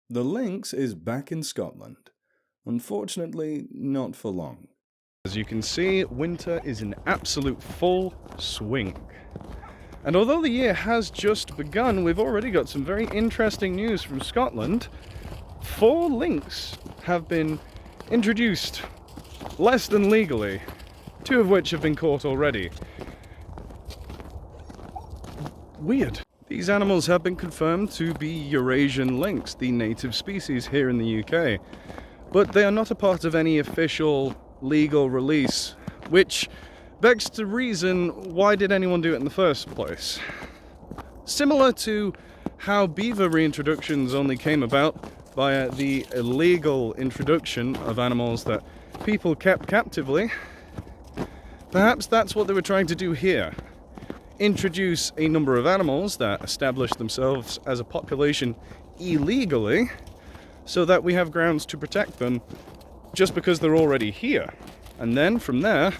The lynx is back in Scotland. Unfortunately, not for long. As you can see, winter is in absolute full swing. And although the year has just begun, we've already got some very interesting news from Scotland. 4 lynx have been introduced less than legally, 2 of which have been caught already. Weird. These animals have been confirmed to be Eurasian lynx, the native species here in the UK, but they are not a part of any official legal release, which begs to reason, why did anyone do it in the first place? Similar to how beaver reintroductions only came about via the illegal introduction of animals that people kept captively, perhaps that's what they were trying to do here. Introduce a number of animals that established themselves as a population illegally, so that we have grounds to protect them just because they're already here. And then from there,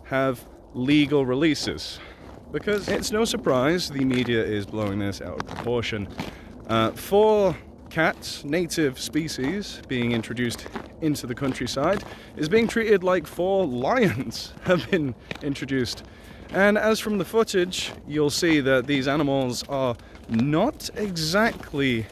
have legal releases. Because it's no surprise the media is blowing this out of proportion. 4 cats, native species, being introduced into the countryside is being treated like 4 lions have been introduced. And as from the footage, you'll see that these animals are not exactly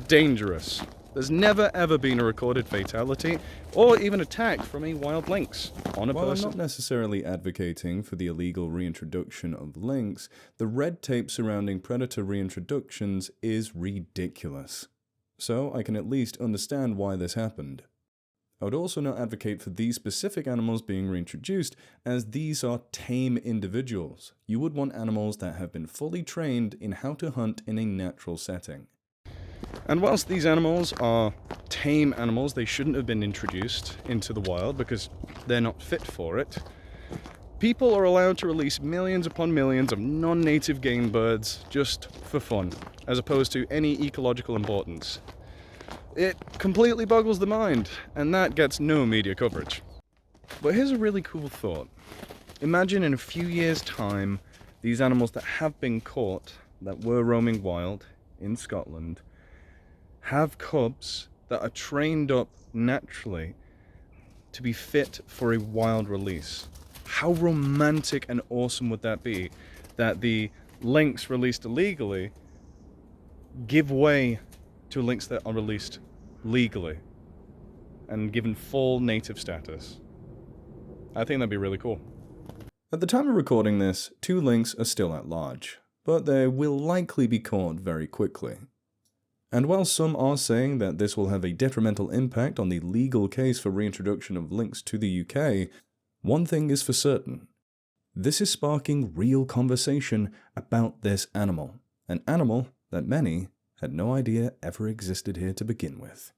dangerous. There's never ever been a recorded fatality or even attack from a wild lynx on a While person. I'm not necessarily advocating for the illegal reintroduction of lynx, the red tape surrounding predator reintroductions is ridiculous. So I can at least understand why this happened. I would also not advocate for these specific animals being reintroduced, as these are tame individuals. You would want animals that have been fully trained in how to hunt in a natural setting. And whilst these animals are tame animals, they shouldn't have been introduced into the wild because they're not fit for it. People are allowed to release millions upon millions of non-native game birds just for fun, as opposed to any ecological importance. It completely boggles the mind, and that gets no media coverage. But here's a really cool thought. Imagine in a few years' time, these animals that have been caught, that were roaming wild in Scotland, have cubs that are trained up naturally to be fit for a wild release. How romantic and awesome would that be? That the lynx released illegally give way to lynx that are released legally and given full native status. I think that'd be really cool. At the time of recording this, 2 lynx are still at large, but they will likely be caught very quickly. And while some are saying that this will have a detrimental impact on the legal case for reintroduction of lynx to the UK, one thing is for certain. This is sparking real conversation about this animal, an animal that many had no idea ever existed here to begin with.